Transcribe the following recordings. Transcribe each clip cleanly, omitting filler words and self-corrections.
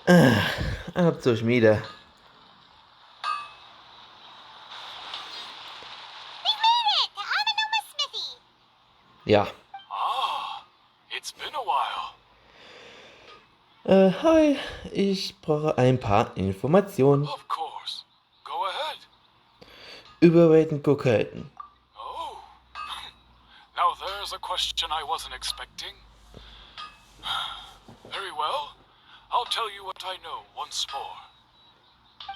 Ab zur Schmiede. We made it! To Anonymous Smithy! Ja. It's been a while. Hi. Ich brauche ein paar Informationen Of course. Go ahead. über Weltenkokelten. Oh. Now there's a question I wasn't expecting. Very well. I'll tell you what I know once more.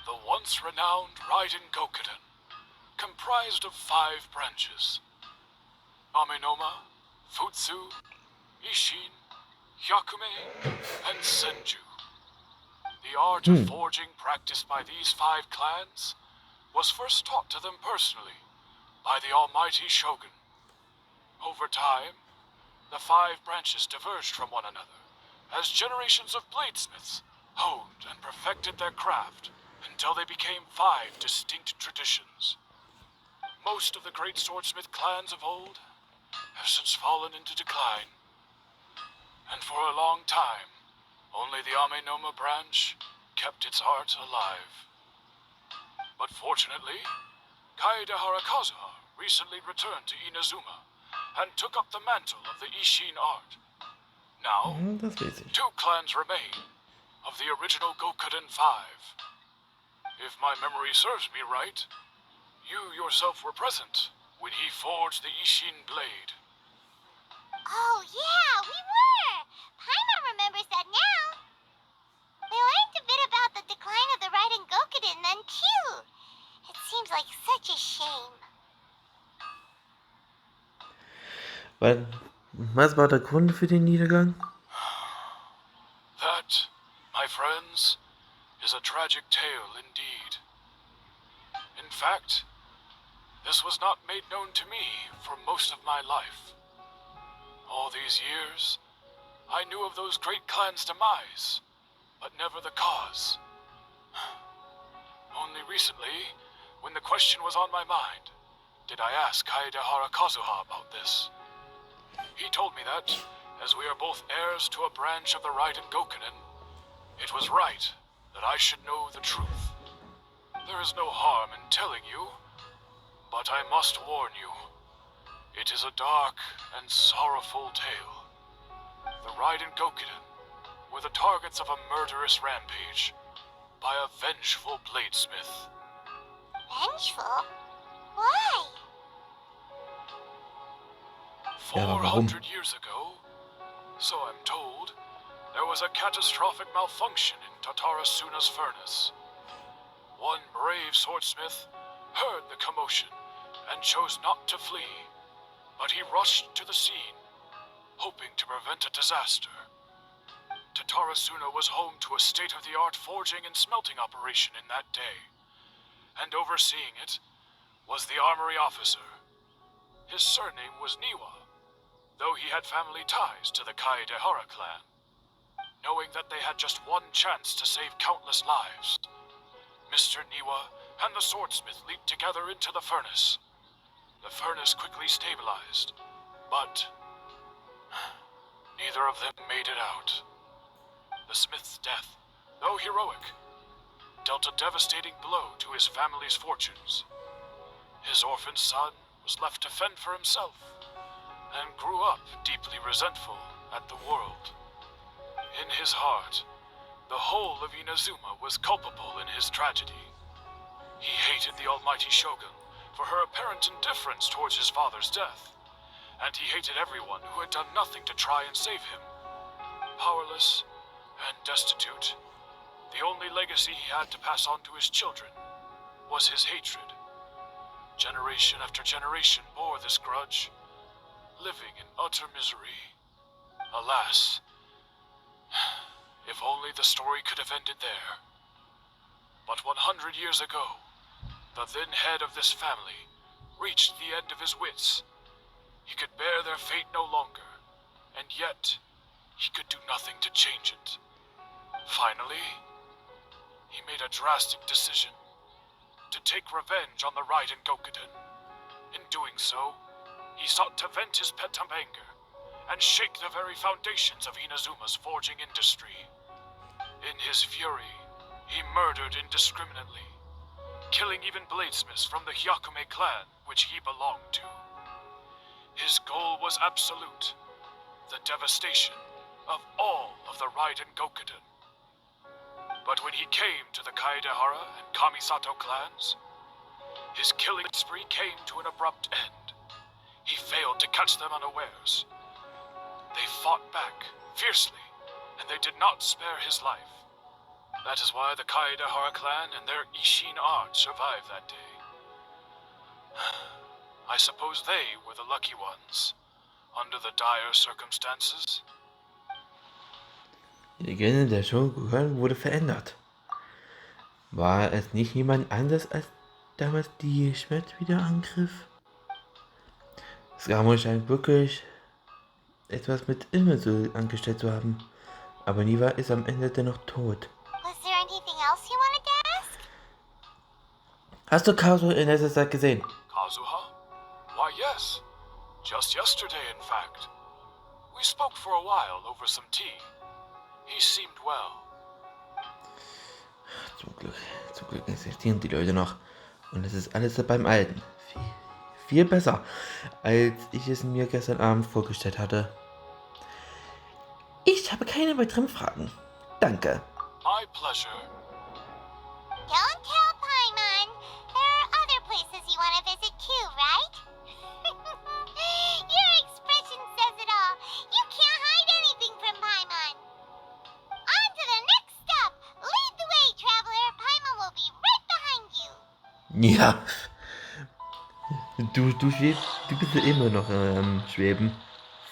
The once renowned Raiden Gokuden, comprised of 5 branches. Amenoma, Futsu, Ishin, Hyakume, and Senju. The art of forging practiced by these 5 clans was first taught to them personally by the almighty Shogun. Over time, the 5 branches diverged from one another as generations of bladesmiths honed and perfected their craft until they became 5 distinct traditions. Most of the great swordsmith clans of old have since fallen into decline, and for a long time, only the Amenoma branch kept its art alive. But fortunately, Kaede Harakazuha recently returned to Inazuma and took up the mantle of the Ishin art. Now, Das weiß ich. 2 clans remain of the original Gokuden 5. If my memory serves me right, you yourself were present when he forged the Ishin blade. Oh, yeah, we were! Paimon remembers that now. We learned a bit about the decline of the Raiden Gokuden then, too. It seems like such a shame. Was war der Grund für den Niedergang? That, my friends, is a tragic tale indeed. In fact, this was not made known to me for most of my life. All these years, I knew of those great clans' demise, but never the cause. Only recently, when the question was on my mind, did I ask Kaede Harakazuha about this. He told me that, as we are both heirs to a branch of the Raiden Gokuden, it was right that I should know the truth. There is no harm in telling you, but I must warn you. It is a dark and sorrowful tale. The Raiden Gokuden were the targets of a murderous rampage by a vengeful bladesmith. Vengeful? Why? Ja, aber warum? 400 years ago, so I'm told, there was a catastrophic malfunction in Tatarasuna's furnace. One brave swordsmith heard the commotion and chose not to flee, but he rushed to the scene, hoping to prevent a disaster. Tatarasuna was home to a state-of-the-art forging and smelting operation in that day, and overseeing it was the armory officer. His surname was Niwa, though he had family ties to the Kaedehara clan. Knowing that they had just one chance to save countless lives, Mr. Niwa and the swordsmith leaped together into the furnace. The furnace quickly stabilized, but neither of them made it out. The smith's death, though heroic, dealt a devastating blow to his family's fortunes. His orphan son was left to fend for himself, and grew up deeply resentful at the world. In his heart, the whole of Inazuma was culpable in his tragedy. He hated the almighty Shogun for her apparent indifference towards his father's death, and he hated everyone who had done nothing to try and save him. Powerless and destitute, the only legacy he had to pass on to his children was his hatred. Generation after generation bore this grudge, living in utter misery. Alas, if only the story could have ended there. But 100 years ago, the then head of this family reached the end of his wits. He could bear their fate no longer, and yet he could do nothing to change it. Finally, he made a drastic decision to take revenge on the Raiden Gokuden. In doing so, he sought to vent his pent-up anger and shake the very foundations of Inazuma's forging industry. In his fury, he murdered indiscriminately, killing even bladesmiths from the Hyakume clan, which he belonged to. His goal was absolute, the devastation of all of the Raiden Gokuden. But when he came to the Kaedehara and Kamisato clans, his killing spree came to an abrupt end. He failed to catch them unawares. They fought back fiercely, and they did not spare his life. That is why the Kaedehara clan and their Ishin art survived that day. I suppose they were the lucky ones, under the dire circumstances. Die Legende der Shogun wurde verändert. War es nicht jemand anders als damals die Schwert wieder angriff? Skamo scheint wirklich etwas mit Himmel so angestellt zu haben. Aber Niva ist am Ende dennoch tot. Was there anything else you wanted to ask? Hast du Kazu in letzter Zeit gesehen? Kazuha? Why, yes. Just yesterday, in fact. We spoke for a while over some tea. He seemed well. Zum Glück existieren die Leute noch. Und es ist alles beim Alten. Viel besser, als ich es mir gestern Abend vorgestellt hatte. Ich habe keine weiteren Fragen. Danke. My pleasure. Don't tell Paimon. There are other places you want to visit too, right? Your expression says it all. You can't hide anything from Paimon. On to the next stop. Lead the way, traveler. Paimon will be right behind you. Ja. Du bist ja immer noch am Schweben.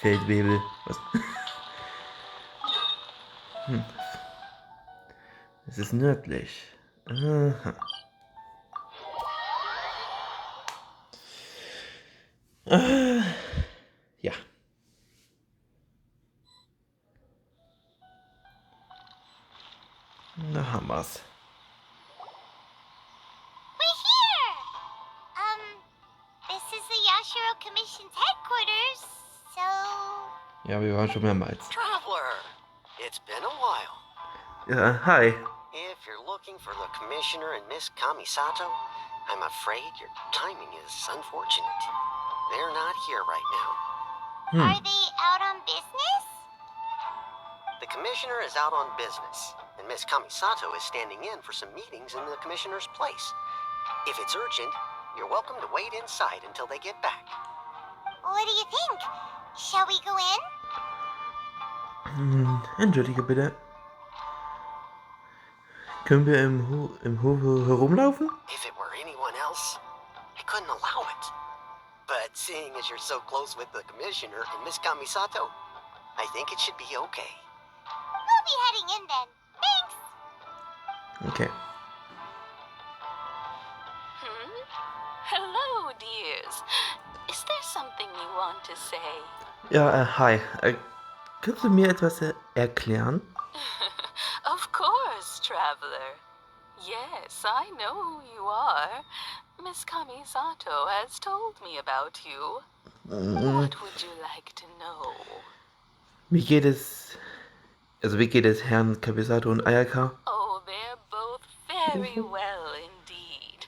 Feldwebel. Was? Es ist nördlich. Aha. Ja. Da haben wir's. We're here. This is the Yashiro Commission's headquarters, so... Ja, wir waren schon mehrmals. Traveler, it's been a while. Ja, hi. If you're looking for the Commissioner and Miss Kamisato, I'm afraid your timing is unfortunate. They're not here right now. Are they out on business? The Commissioner is out on business, and Miss Kamisato is standing in for some meetings in the Commissioner's place. If it's urgent, you're welcome to wait inside until they get back. What do you think? Shall we go in? Entschuldige bitte. Können wir im Hof herumlaufen? If it were anyone else, I couldn't allow it. But seeing as you're so close with the Commissioner and Miss Kamisato, I think it should be okay. We'll be heading in then. Thanks. Okay. Hello, dears. Is there something you want to say? Ja, hi. Kannst du mir etwas erklären? Of course, traveler. Yes, I know who you are. Miss Kamisato has told me about you. What would you like to know? Wie geht es Herrn Kamisato und Ayaka? Oh, they're both very well indeed.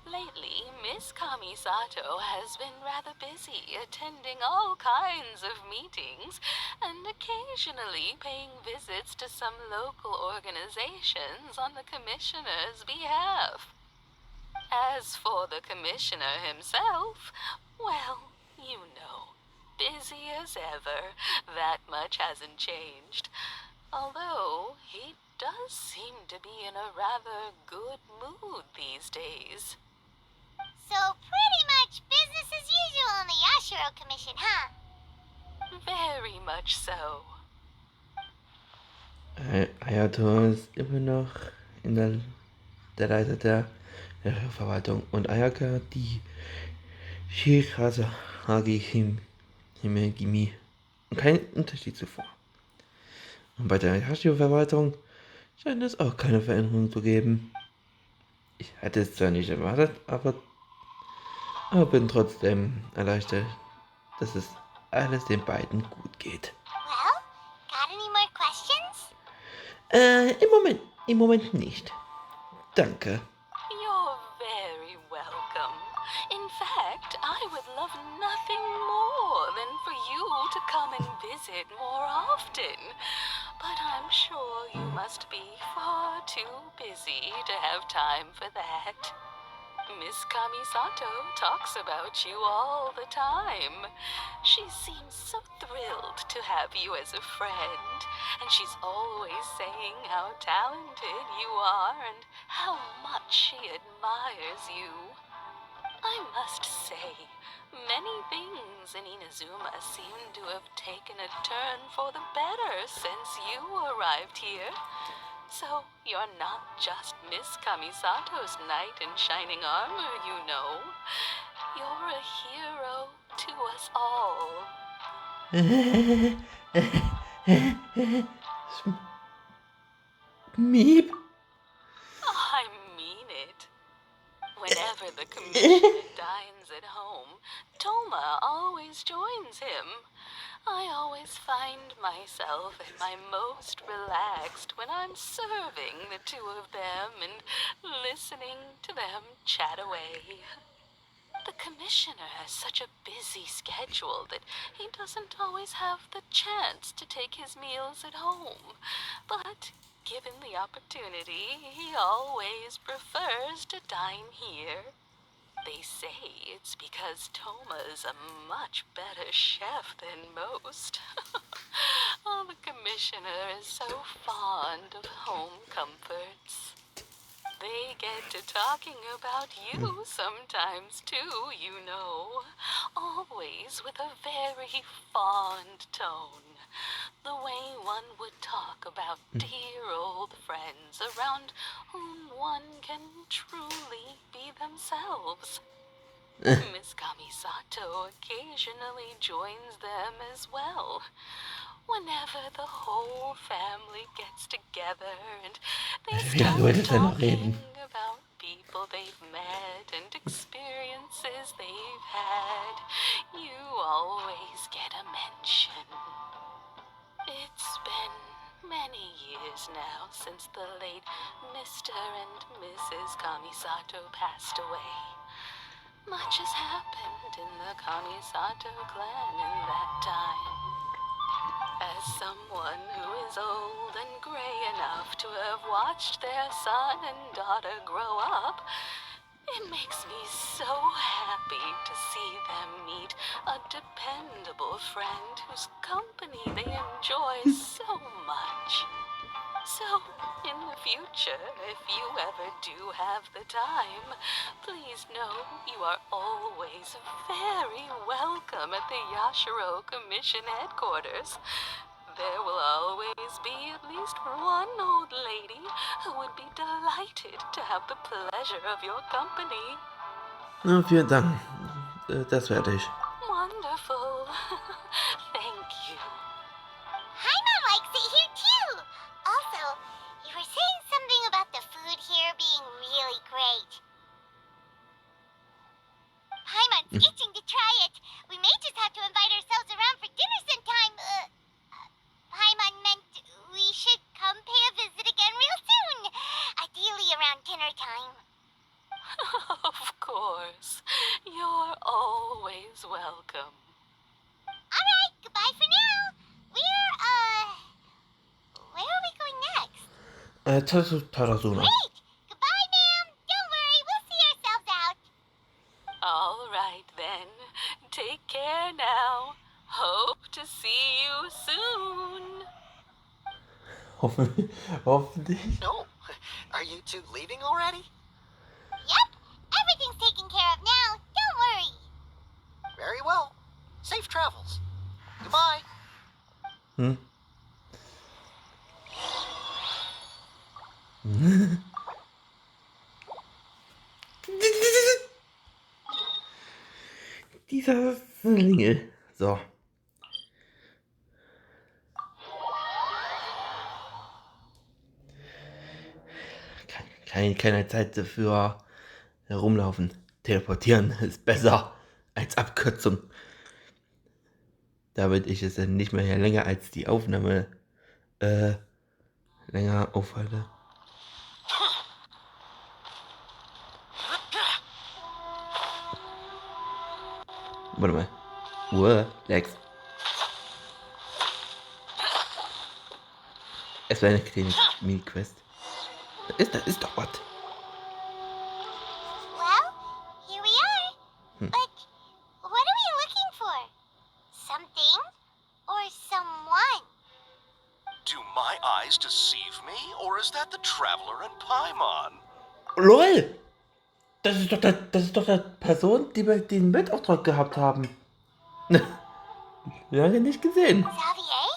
Lately, Miss Kamisato has been rather busy attending all kinds of meetings and occasionally paying visits to some local organizations on the Commissioner's behalf. As for the Commissioner himself, well, you know, busy as ever. That much hasn't changed. Although, he does seem to be in a rather good mood these days. So pretty much business as usual in the Yashiro Commission, huh? Very much so. Ayato ist immer noch in der Leiter der Verwaltung und Ayaka die Shirasagi Himegimi. Kein Unterschied zuvor. Und bei der Yashiro-Verwaltung scheint es auch keine Veränderung zu geben. Ich hatte es zwar nicht erwartet, aber bin trotzdem erleichtert, dass es alles den beiden gut geht. Well, got any more questions? Im Moment Im Moment nicht. Danke. You're very welcome. In fact, I would love nothing more than for you to come and visit more often. But I'm sure you must be far too busy to have time for that. Miss Kamisato talks about you all the time. She seems so thrilled to have you as a friend, and she's always saying how talented you are and how much she admires you. I must say, many things in Inazuma seem to have taken a turn for the better since you arrived here. So you're not just Miss Kamisato's knight in shining armor, you know. You're a hero to us all. Miep. I mean it. Whenever the commissioner dines at home, Toma always joins him. I always find myself at my most relaxed when I'm serving the two of them and listening to them chat away. The commissioner has such a busy schedule that he doesn't always have the chance to take his meals at home. But given the opportunity, he always prefers to dine here. They say it's because Toma's a much better chef than most. Oh, the commissioner is so fond of home comforts. They get to talking about you sometimes too, you know. Always with a very fond tone. The way one would talk about dear old friends around whom one can truly be themselves. Miss Kamisato occasionally joins them as well. Whenever the whole family gets together and they Wie lange start wird es denn noch talking reden? about people they've met and experiences they've had, you always get a mention. It's been many years now since the late Mr. and Mrs. Kamisato passed away. Much has happened in the Kamisato clan in that time. As someone who is old and gray enough to have watched their son and daughter grow up, it makes me so happy to see them meet a dependable friend whose company they enjoy so much. So, in the future, if you ever do have the time, please know you are always very welcome at the Yashiro Commission headquarters. There will always be at least one old lady who would be delighted to have the pleasure of your company. Na, vielen Dank. Das werde ich. Wonderful. Thank you. Paimon likes it here too. Also, you were saying something about the food here being really great. Paimon's itching to try it. We may just have to invite ourselves around for dinner sometime. Paimon meant we should come pay a visit again real soon. Ideally around dinner time. Of course. You're always welcome. Alright, goodbye for now. Where are we going next? Tarasuna. Great! Goodbye, ma'am. Don't worry, we'll see ourselves out. All right, then. Take care now. Hope to see you soon. Hoffentlich. No. Are you two leaving already? Yep, everything's taken care of now. Don't worry. Very well. Safe travels. Goodbye. Dieser Slingel. So. Keine Zeit dafür herumlaufen. Teleportieren ist besser als Abkürzung. Damit ich es dann nicht mehr länger als die Aufnahme länger aufhalte. Warte mal. Lex. Es war eine kleine Mini-Quest. Da ist doch was. Well, here we are. But what are we looking for? Something or someone? Do my eyes deceive me, or is that the traveler in Paimon? LOL! Das ist doch die Person, die wir den Weltauftrag gehabt haben. Lange nicht gesehen. Xavier,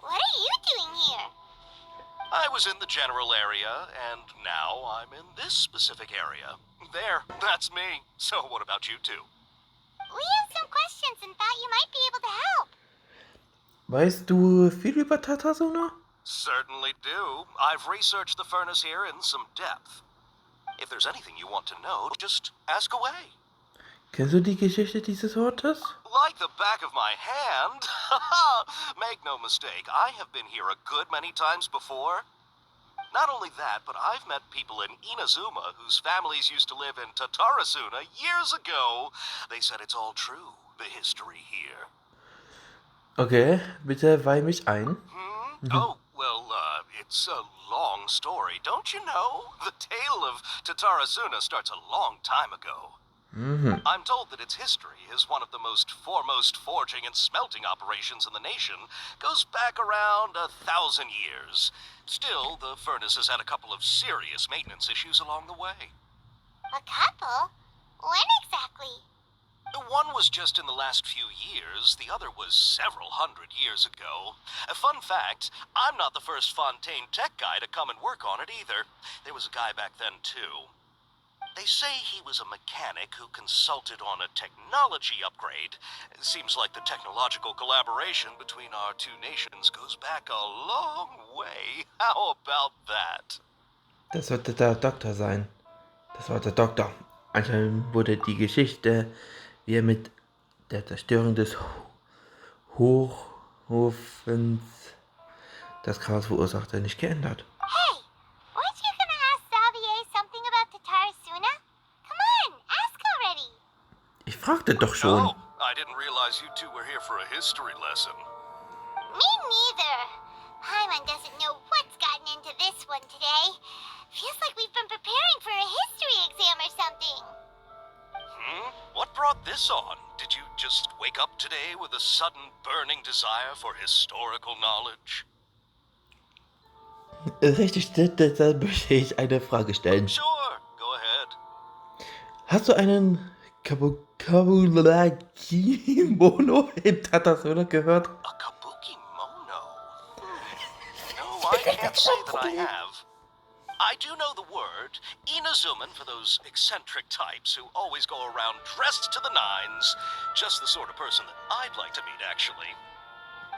what are you doing here? I was in the general area, and now I'm in this specific area. There, that's me. So what about you two? We have some questions and thought you might be able to help. Weißt du viel über Tatasuna? Certainly do. I've researched the furnace here in some depth. If there's anything you want to know, just ask away. Kennst du die Geschichte dieses Ortes? Like the back of my hand. Make no mistake, I have been here a good many times before. Not only that, but I've met people in Inazuma whose families used to live in Tatarasuna years ago. They said it's all true, the history here. Okay, bitte weih mich ein. Oh, well, it's a long story, don't you know? The tale of Tatarasuna starts a long time ago. I'm told that its history is one of the most foremost forging and smelting operations in the nation, goes back around 1,000 years. Still, the furnace has had a couple of serious maintenance issues along the way. A couple? When exactly? One was just in the last few years, the other was several hundred years ago. A fun fact, I'm not the first Fontaine tech guy to come and work on it either. There was a guy back then too. They say he was a mechanic who consulted on a technology upgrade. It seems like the technological collaboration between our two nations goes back a long way. How about that? Das sollte der Doktor sein. Das war der Doktor. Anscheinend wurde die Geschichte, wie er mit der Zerstörung des Hochofens das Chaos verursachte, nicht geändert. Hey, weren't you gonna ask Xavier something about Tatarasuna? Come on, ask already. Ich fragte doch schon. Oh, I didn't realize you two were here for a history lesson. Me neither. Paimon doesn't know what's gotten into this one today. Feels like we've been preparing for a history exam or something. What brought this on? Did you just wake up today with a sudden burning desire for historical knowledge? Richtig, deshalb möchte ich eine Frage stellen. Sure, go ahead. Hast du einen Kabuki-Mono in Tatasuna gehört? A kabuki mono? No, I can't say that I have. I do know the word, Inazuman, for those eccentric types who always go around dressed to the nines. Just the sort of person that I'd like to meet, actually.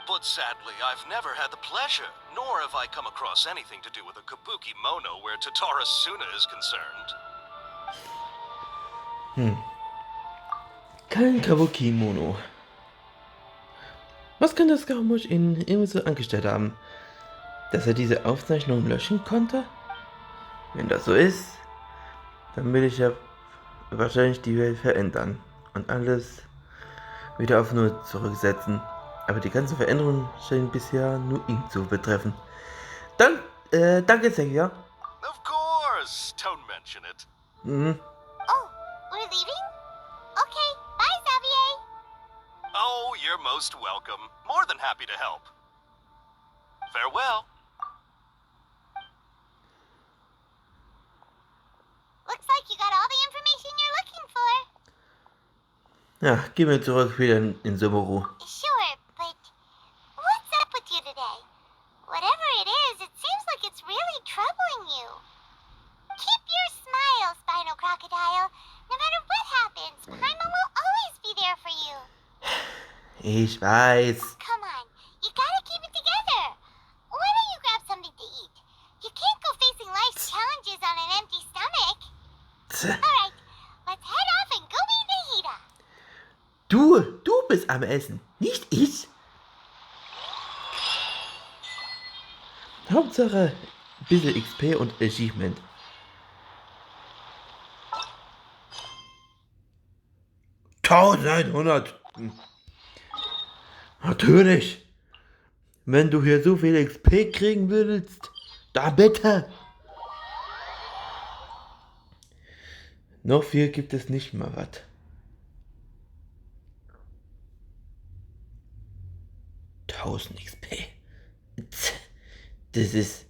But sadly, I've never had the pleasure, nor have I come across anything to do with a kabuki mono where Tatarasuna is concerned. Kein Kabuki-Mono. Was kann das Gaumisch in ihm so angestellt haben? Dass er diese Aufzeichnung löschen konnte? Wenn das so ist, dann will ich ja wahrscheinlich die Welt verändern und alles wieder auf Null zurücksetzen. Aber die ganzen Veränderungen scheinen bisher nur ihn zu betreffen. Danke, Xavier. Of course! Don't mention it. Oh, we're leaving? Okay, bye, Xavier. Oh, you're most welcome. More than happy to help. Farewell. Looks like you got all the information you're looking for. Ja, gehen wir zurück wieder in Subaru. Sure, but what's up with you today? Whatever it is, it seems like it's really troubling you. Keep your smile, Spinal Crocodile. No matter what happens, Paimon will always be there for you. Ich weiß. Come on, you gotta keep it together. Why don't you grab something to eat? You can't go facing life's challenges on an empty stomach. Alright, let's head off and go meet Nahida. Du bist am Essen, nicht ich. Hauptsache ein bisschen XP und Achievement. $1100. Natürlich. Wenn du hier so viel XP kriegen willst, da bitte. Noch viel gibt es nicht mal was. Tausend XP. Das ist...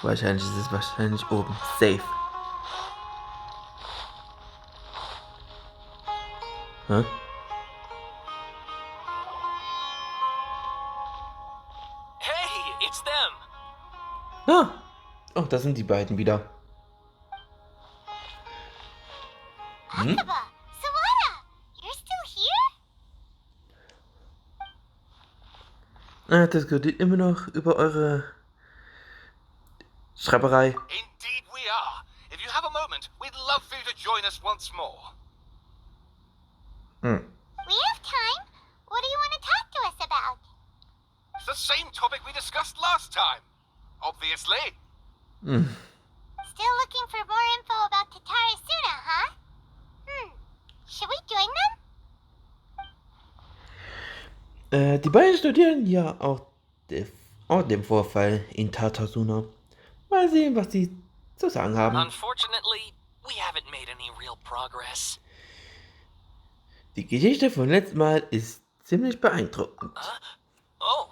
Wahrscheinlich ist es oben. Safe. Hä? Hey, it's them! Ah. Oh, das sind die beiden wieder. Akaba, Sawada, you're still here? Diskutiert immer noch über eure Schreiberei. Indeed we are. If you have a moment, we'd love for you to join us once more. We have time. What do you want to talk to us about? It's the same topic we discussed last time. Obviously. Still looking for more info about Tatara Suna, huh? Should we join them? Die beiden studieren ja auch den Vorfall in Tatasuna. Mal sehen, was sie zu sagen haben. Unfortunately, we haven't made any real progress. Die Geschichte von letztem Mal ist ziemlich beeindruckend. Oh,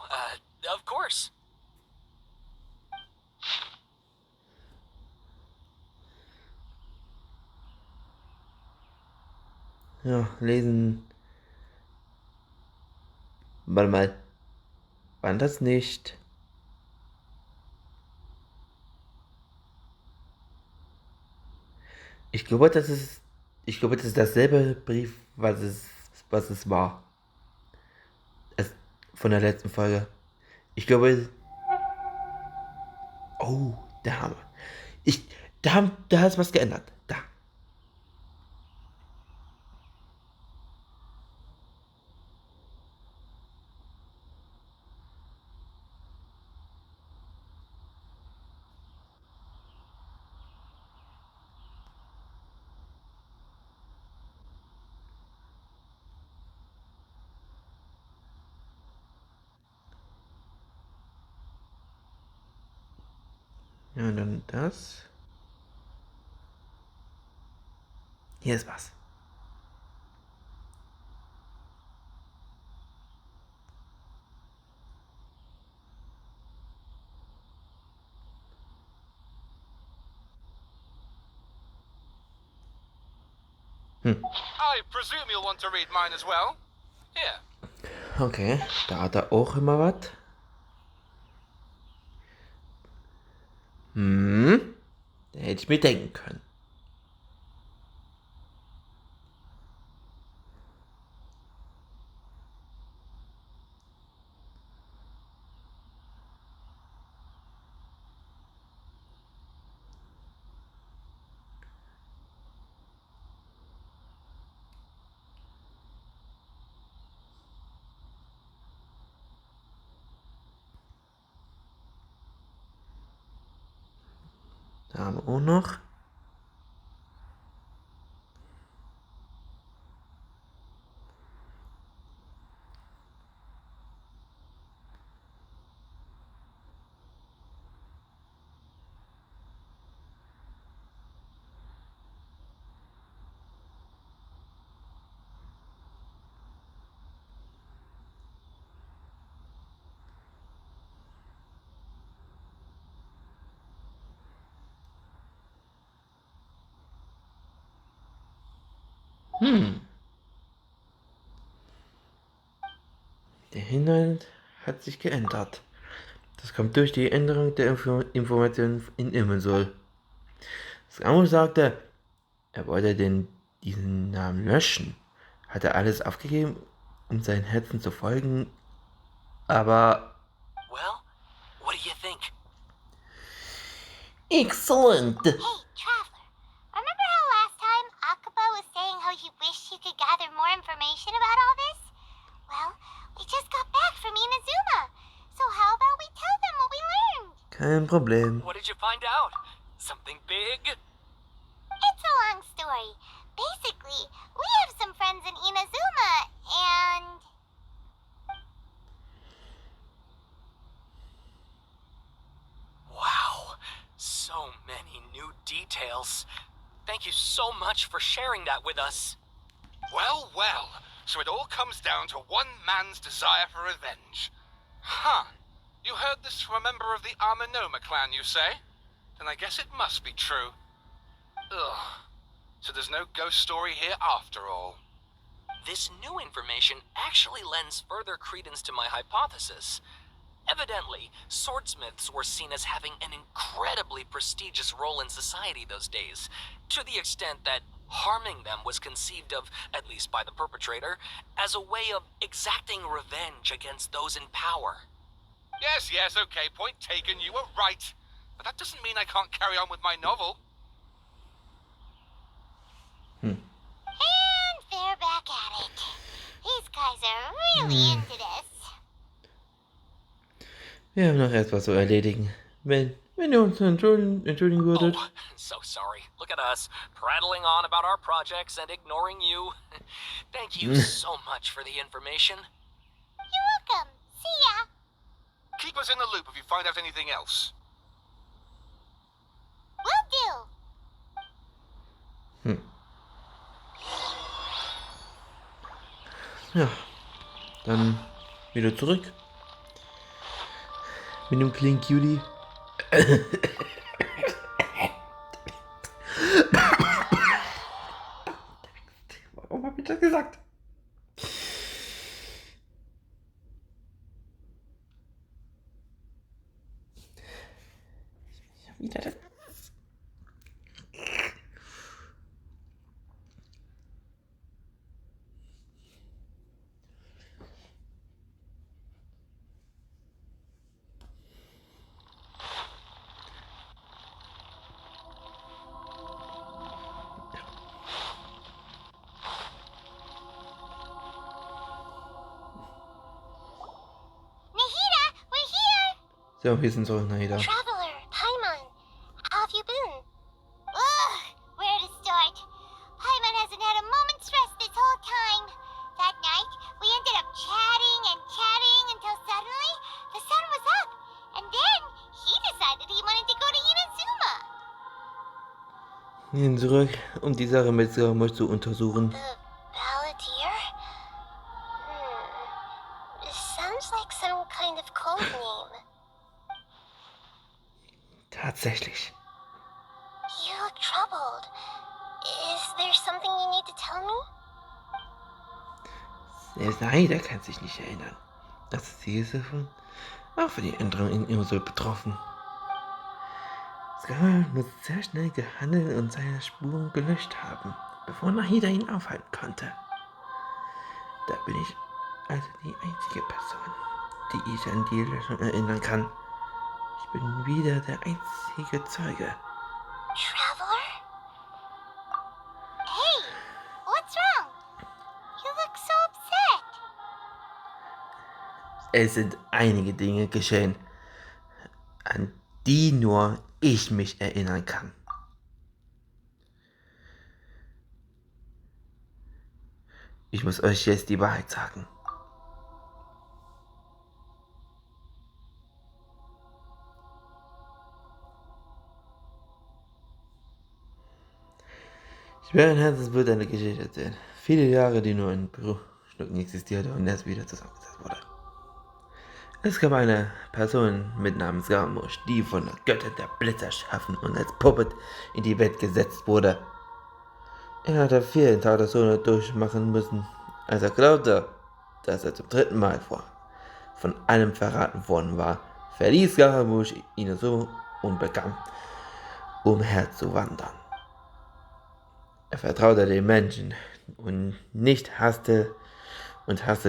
of course. Ja, lesen. Warte mal. War das nicht? Ich glaube, das ist dasselbe Brief, was es war. Von der letzten Folge. Ich glaube. Oh, der Hammer. Da ist was geändert. Da. Ja, und dann das. Hier ist was. I presume you'll want to read mine as well. Here. Okay, da hat er auch immer was. Da hätte ich mir denken können. Da haben wir auch noch. Der Inhalt hat sich geändert. Das kommt durch die Änderung der Informationen in Himmel. Samu sagte, er wollte diesen Namen löschen. Hat er alles aufgegeben, um seinen Herzen zu folgen, aber... Well, what do you think? Excellent! Hey, Traveler. Remember how last time Akaba was saying how he wished he could gather more information about all this? Well, we just got back from Inazuma. So how about we tell them what we learned? Kein Problem. What did you find? out? Something big? It's a long story. Basically, we have some friends in Inazuma, and... Wow, so many new details. Thank you so much for sharing that with us. Well, well, so it all comes down to one man's desire for revenge. Huh. You heard this from a member of the Armanoma clan, you say? Then I guess it must be true. Ugh. So there's no ghost story here after all. This new information actually lends further credence to my hypothesis. Evidently, swordsmiths were seen as having an incredibly prestigious role in society those days, to the extent that harming them was conceived of, at least by the perpetrator, as a way of exacting revenge against those in power. Yes, okay, point taken, you were right. But that doesn't mean I can't carry on with my novel. And they're back at it. These guys are really into this. Wir haben noch etwas zu erledigen. Wenn ihr uns entschuldigen würdet. Oh, so sorry. Look at us, prattling on about our projects and ignoring you. Thank you so much for the information. You're welcome. See ya. Keep us in the loop if you find out anything else. Will do. Ja, dann wieder zurück. Mit dem kleinen Cutie. Warum hab ich das gesagt? Ich hab wieder das. So, wir sind zurück, Naida. Traveler, Paimon, how have you been? Ugh, where to start? Paimon hasn't had a moment's rest this whole time. That night, we ended up chatting until suddenly the sun was up. And then he decided he wanted to go to Inazuma. Wir sind zurück, um die Sache mit Saramosh zu untersuchen. The Palantir? It sounds like some kind of code name. Tatsächlich. You look troubled. Is there something you need to tell me? Selbst Naida kann sich nicht erinnern. Das sie ist davon auch für die Änderung in Insel betroffen. Scar muss sehr schnell gehandelt und seine Spuren gelöscht haben, bevor Naida ihn aufhalten konnte. Da bin ich also die einzige Person, die ich an die Löschung erinnern kann. Ich bin wieder der einzige Zeuge. Traveler? Hey, what's wrong? You look so upset. Es sind einige Dinge geschehen, an die nur ich mich erinnern kann. Ich muss euch jetzt die Wahrheit sagen. Schweren Herzens wird eine Geschichte erzählen. Viele Jahre, die nur in Bruchstücken existierte und erst wieder zusammengesetzt wurde. Es gab eine Person mit Namen Saramosh, die von der Göttin der Blitz erschaffen und als Puppet in die Welt gesetzt wurde. Er hatte 4 Todeszone durchmachen müssen, als er glaubte, dass er zum 3. Mal von einem verraten worden war, verließ Saramosh Inazuma und begann umherzuwandern. Er vertraute den Menschen und hasste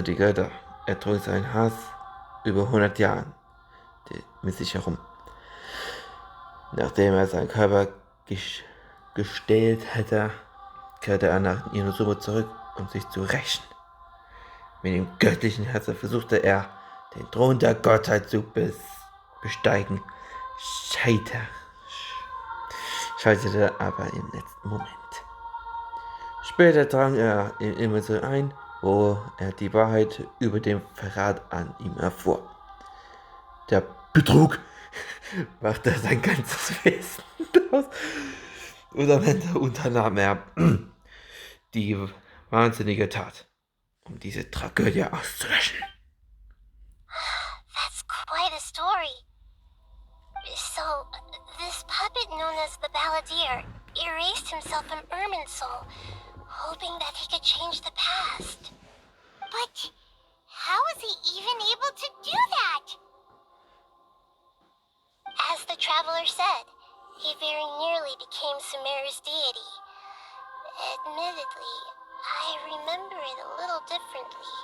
die Götter. Er trug seinen Hass über 100 Jahre mit sich herum. Nachdem er seinen Körper gestählt hatte, kehrte er nach Inazuma zurück, um sich zu rächen. Mit dem göttlichen Herzen versuchte er, den Thron der Gottheit zu besteigen, schaltete aber im letzten Moment. Später drang er in Himmel ein, wo er die Wahrheit über den Verrat an ihm erfuhr. Der Betrug machte sein ganzes Wesen aus und am Ende unternahm er die wahnsinnige Tat, um diese Tragödie auszulöschen. That's quite a story. So, this puppet known as the Balladeer erased himself from Irminsul, hoping that he could change the past. But how was he even able to do that? As the traveler said, he very nearly became Sumeru's deity. Admittedly, I remember it a little differently.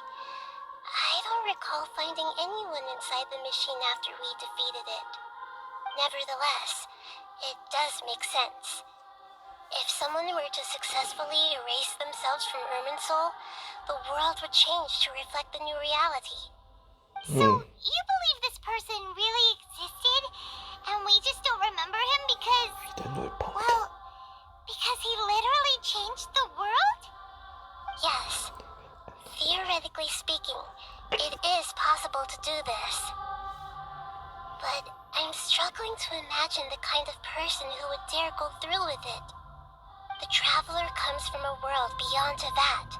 I don't recall finding anyone inside the machine after we defeated it. Nevertheless, it does make sense. If someone were to successfully erase themselves from Irminsul, the world would change to reflect the new reality. So, you believe this person really existed, and we just don't remember him because, well, because he literally changed the world? Yes. Theoretically speaking, it is possible to do this. But I'm struggling to imagine the kind of person who would dare go through with it. The traveler comes from a world beyond Teyvat.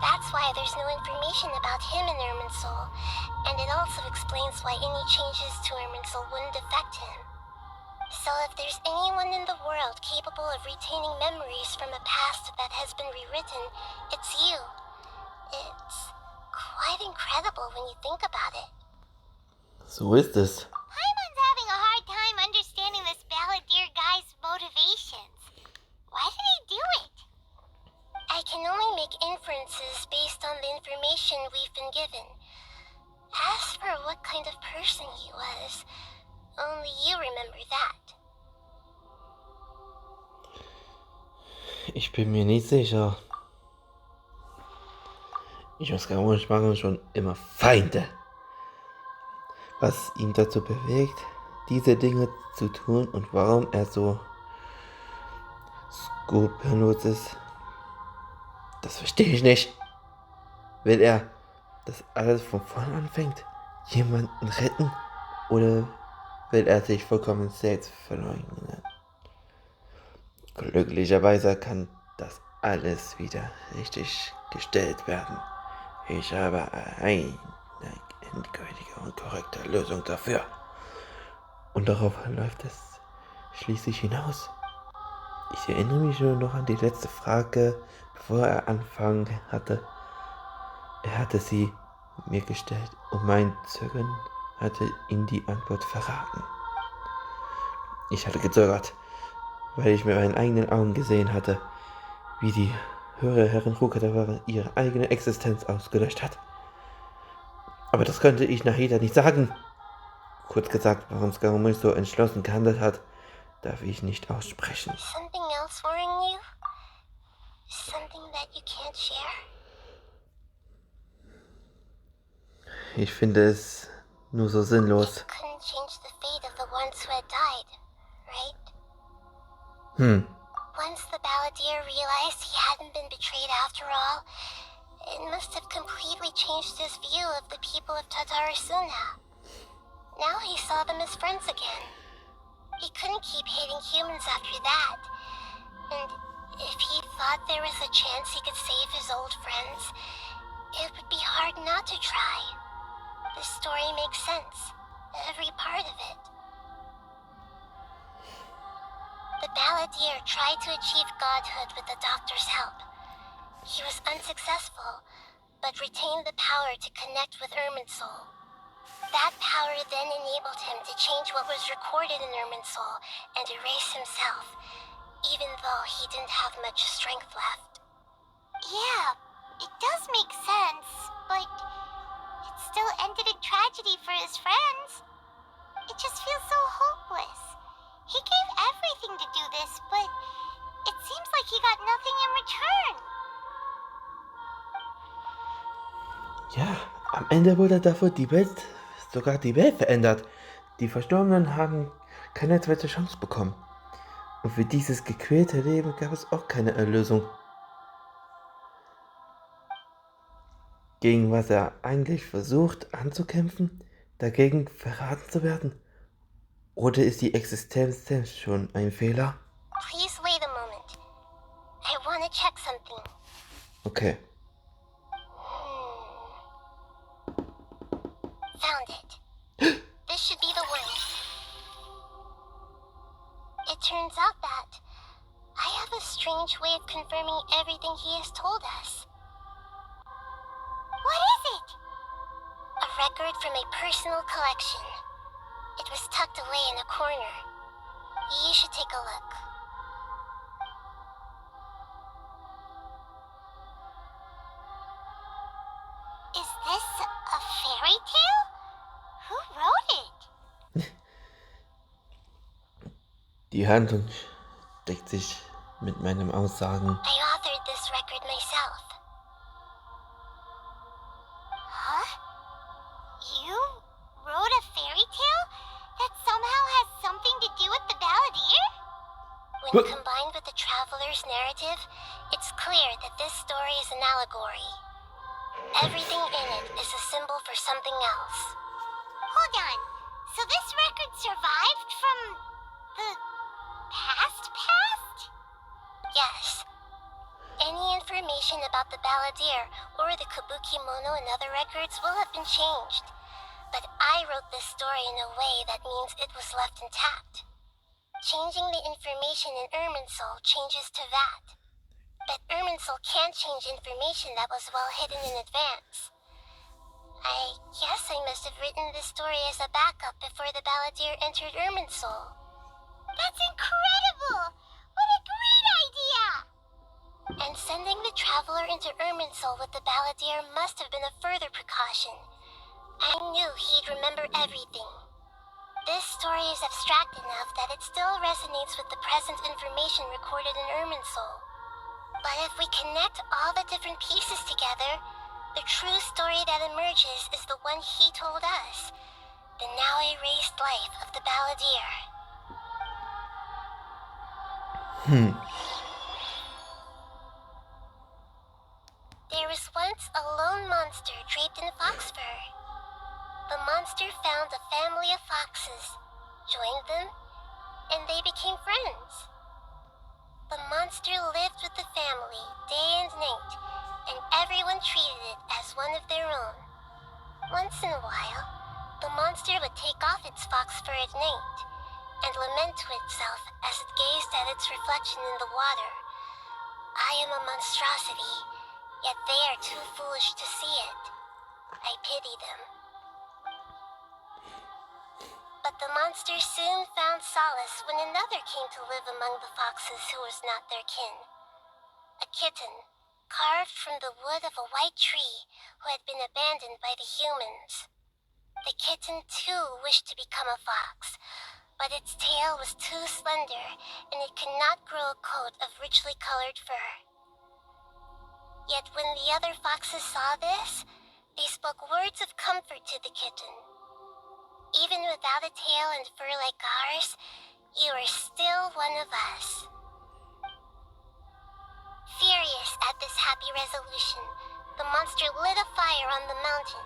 That's why there's no information about him in Irminsul, and it also explains why any changes to Irminsul wouldn't affect him. So if there's anyone in the world capable of retaining memories from a past that has been rewritten, it's you. It's quite incredible when you think about it. So ist es. Paimon's having a hard time understanding this Balladeer guy's motivations. Why did he do it? I can only make inferences based on the information we've been given. As for what kind of person he was, only you remember that. Ich bin mir nicht sicher. Ich und Scaramouche waren schon immer Feinde. Was ihn dazu bewegt, diese Dinge zu tun und warum er so skrupellos ist, das verstehe ich nicht. Will er, dass alles von vorn anfängt, jemanden retten, oder will er sich vollkommen selbst verleugnen? Glücklicherweise kann das alles wieder richtig gestellt werden. Ich habe eine endgültige und korrekte Lösung dafür. Und darauf läuft es schließlich hinaus. Ich erinnere mich nur noch an die letzte Frage, bevor er angefangen hatte. Er hatte sie mir gestellt und mein Zögern hatte ihm die Antwort verraten. Ich hatte gezögert, weil ich mit meinen eigenen Augen gesehen hatte, wie die höhere Herrin Rukadawara ihre eigene Existenz ausgelöscht hat. Aber das konnte ich nachher nicht sagen. Kurz gesagt, warum Scaramouche so entschlossen gehandelt hat, darf ich nicht aussprechen. Something else worrying you? Something that you can't share? Ich finde es nur so sinnlos. It couldn't change the fate of the ones who had died, right? Once the Balladeer realized he hadn't been betrayed after all, it must have completely changed his view of the people of Tatarasuna. Now he saw them as friends again. He couldn't keep hating humans after that. And if he thought there was a chance he could save his old friends, it would be hard not to try. This story makes sense, every part of it. The Balladeer tried to achieve godhood with the doctor's help. He was unsuccessful, but retained the power to connect with Irminsul. That power then enabled him to change what was recorded in Irminsul and erase himself, even though he didn't have much strength left. Yeah, it does make sense, but it still ended in tragedy for his friends. It just feels so hopeless. He gave everything to do this, but it seems like he got nothing in return. Ja, am Ende wurde dafür sogar die Welt verändert. Die Verstorbenen haben keine zweite Chance bekommen. Und für dieses gequälte Leben gab es auch keine Erlösung. Gegen was er eigentlich versucht anzukämpfen, dagegen verraten zu werden? Oder ist die Existenz selbst schon ein Fehler? Please wait a moment. I want to check something. Okay. Found it. This should be the one. It turns out that I have a strange way of confirming everything he has told us. What is it? A record from a personal collection. It was tucked away in a corner. You should take a look. Is this a fairy tale? Who wrote it? Die Handlung deckt sich mit meinen Aussagen. I authored this record myself. Huh? You wrote a fairy tale that somehow has something to do with the balladeer? When combined with the traveler's narrative, it's clear that this story is an allegory. Everything in it is a symbol for something else. Hold on. So this record survived from the past? Yes. Any information about the balladeer or the kabuki mono in other records will have been changed. But I wrote this story in a way that means it was left intact. Changing the information in Irminsul changes to that. But Irminsul can't change information that was well hidden in advance. I guess I must have written this story as a backup before the balladeer entered Irminsul. That's incredible! What a great idea! And sending the traveler into Irminsul with the balladeer must have been a further precaution. I knew he'd remember everything. This story is abstract enough that it still resonates with the present information recorded in Irminsul. But if we connect all the different pieces together, the true story that emerges is the one he told us, the now erased life of the balladeer. There was once a lone monster draped in fox fur. The monster found a family of foxes, joined them, and they became friends. The monster lived with the family day and night, and everyone treated it as one of their own. Once in a while, the monster would take off its fox fur at night and lament to itself as it gazed at its reflection in the water. I am a monstrosity, yet they are too foolish to see it. I pity them. But the monster soon found solace when another came to live among the foxes who was not their kin. A kitten, carved from the wood of a white tree who had been abandoned by the humans. The kitten too wished to become a fox, but its tail was too slender and it could not grow a coat of richly colored fur. Yet when the other foxes saw this, they spoke words of comfort to the kitten. Even without a tail and fur like ours, you are still one of us. Furious at this happy resolution, the monster lit a fire on the mountain.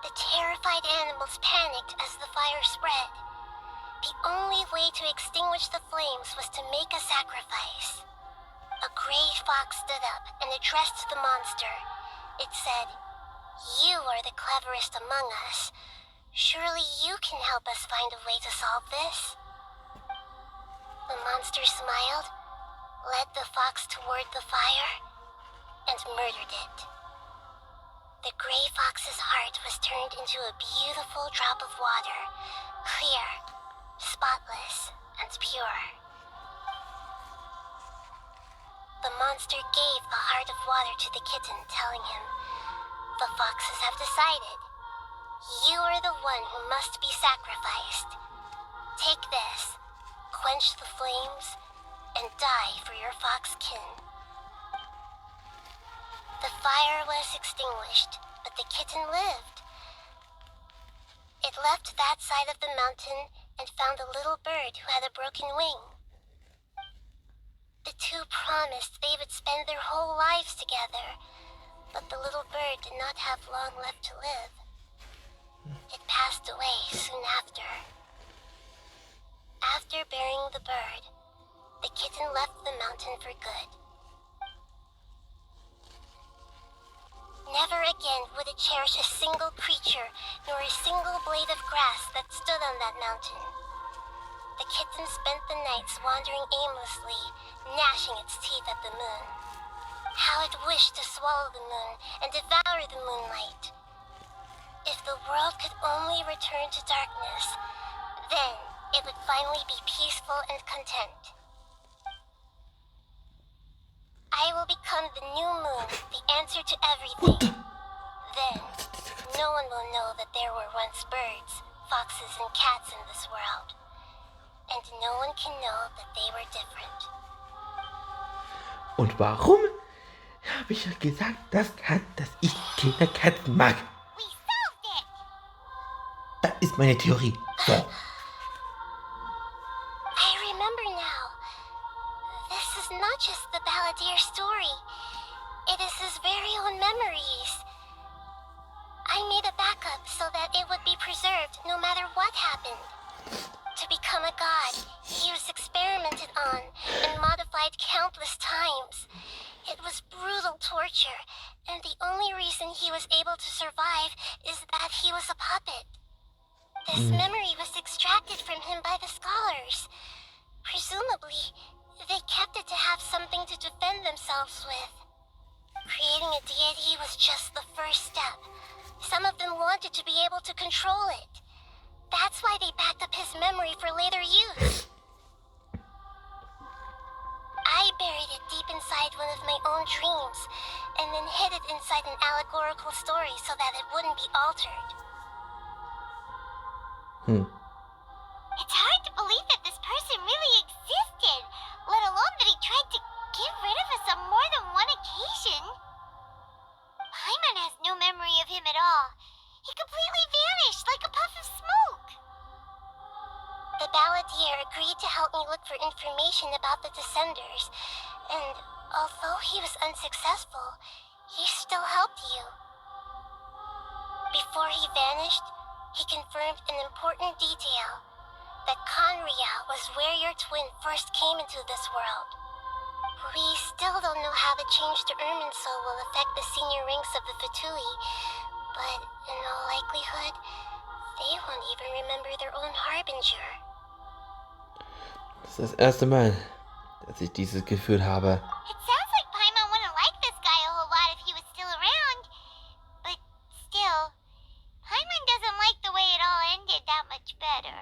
The terrified animals panicked as the fire spread. The only way to extinguish the flames was to make a sacrifice. A gray fox stood up and addressed the monster. It said, "You are the cleverest among us. Surely you can help us find a way to solve this." The monster smiled, led the fox toward the fire, and murdered it. The gray fox's heart was turned into a beautiful drop of water, clear, spotless, and pure. The monster gave the heart of water to the kitten, telling him, "The foxes have decided. You are the one who must be sacrificed. Take this, quench the flames, and die for your fox kin." The fire was extinguished, but the kitten lived. It left that side of the mountain and found a little bird who had a broken wing. The two promised they would spend their whole lives together, but the little bird did not have long left to live. It passed away soon after. After burying the bird, the kitten left the mountain for good. Never again would it cherish a single creature, nor a single blade of grass that stood on that mountain. The kitten spent the nights wandering aimlessly, gnashing its teeth at the moon. How it wished to swallow the moon and devour the moonlight. If the world could only return to darkness, then it would finally be peaceful and content. I will become the new moon, the answer to everything. Then, no one will know that there were once birds, foxes, and cats in this world. And no one can know that they were different. Und warum habe ich gesagt, dass ich keine Katzen mag? We solved it! Das ist meine Theorie. So. I remember now. This is not just the balladeer story. It is his very own memories. I made a backup so that it would be preserved no matter what happened. To become a god, he was experimented on and modified countless times. It was brutal torture, and the only reason he was able to survive is that he was a puppet. This memory was extracted from him by the scholars. Presumably, they kept it to have something to defend themselves with. Creating a deity was just the first step. Some of them wanted to be able to control it. That's why they backed up his memory for later use. I buried it deep inside one of my own dreams, and then hid it inside an allegorical story so that it wouldn't be altered. It's hard to believe that this person really existed, let alone that he tried to get rid of us on more than one occasion. Paimon has no memory of him at all. He completely vanished like a puff of smoke. The balladeer agreed to help me look for information about the descenders, and although he was unsuccessful, he still helped you. Before he vanished, he confirmed an important detail, that Conria was where your twin first came into this world. We still don't know how the change to Irminsul will affect the senior ranks of the Fatui, but in all likelihood, they won't even remember their own Harbinger. Das ist das erste Mal, dass ich dieses Gefühl habe. It sounds like Paimon wouldn't like this guy a whole lot if he was still around. But still, Paimon doesn't like the way it all ended that much better.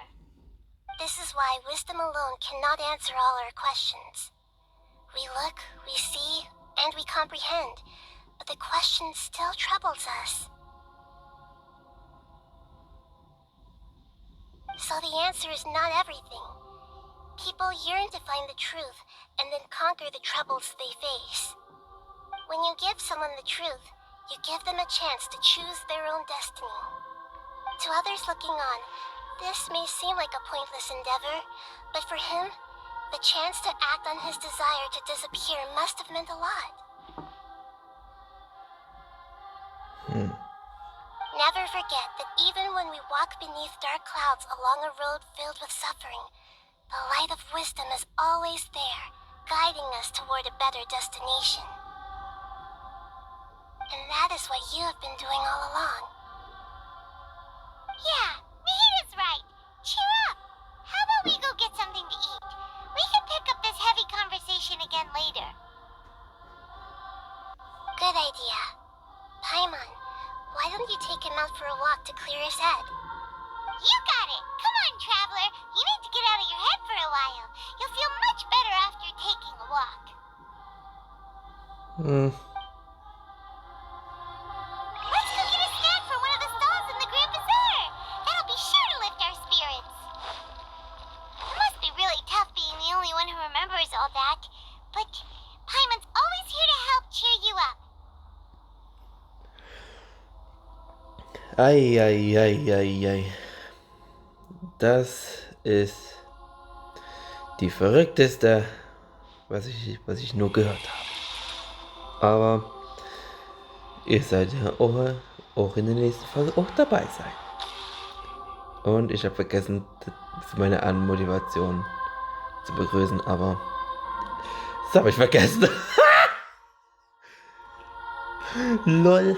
This is why wisdom alone cannot answer all our questions. We look, we see, and we comprehend, but the question still troubles us. So the answer is not everything. People yearn to find the truth and then conquer the troubles they face. When you give someone the truth, you give them a chance to choose their own destiny. To others looking on, this may seem like a pointless endeavor, but for him, the chance to act on his desire to disappear must have meant a lot. Never forget that even when we walk beneath dark clouds along a road filled with suffering, the light of wisdom is always there, guiding us toward a better destination. And that is what you have been doing all along. Yeah, Mihiru's right. Cheer up. How about we go get something to eat? We can pick up this heavy conversation again later. Good idea. Paimon, why don't you take him out for a walk to clear his head? You got it! Come on, traveler! You need to get out of your head for a while. You'll feel much better after taking a walk. Let's go get a snack from one of the stalls in the Grand Bazaar. That'll be sure to lift our spirits. It must be really tough being the only one who remembers all that. But Paimon's always here to help cheer you up. Ei. Das ist die verrückteste was ich nur gehört habe. Aber ihr seid ja auch in der nächsten Folge auch dabei sein. Und ich habe vergessen, meine Anmotivation zu begrüßen, aber das habe ich vergessen. Lol.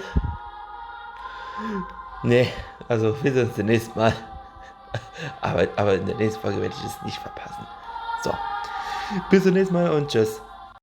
Nee, also wir sehen uns das nächste Mal. Aber in der nächsten Folge werde ich es nicht verpassen. So, bis zum nächsten Mal und tschüss.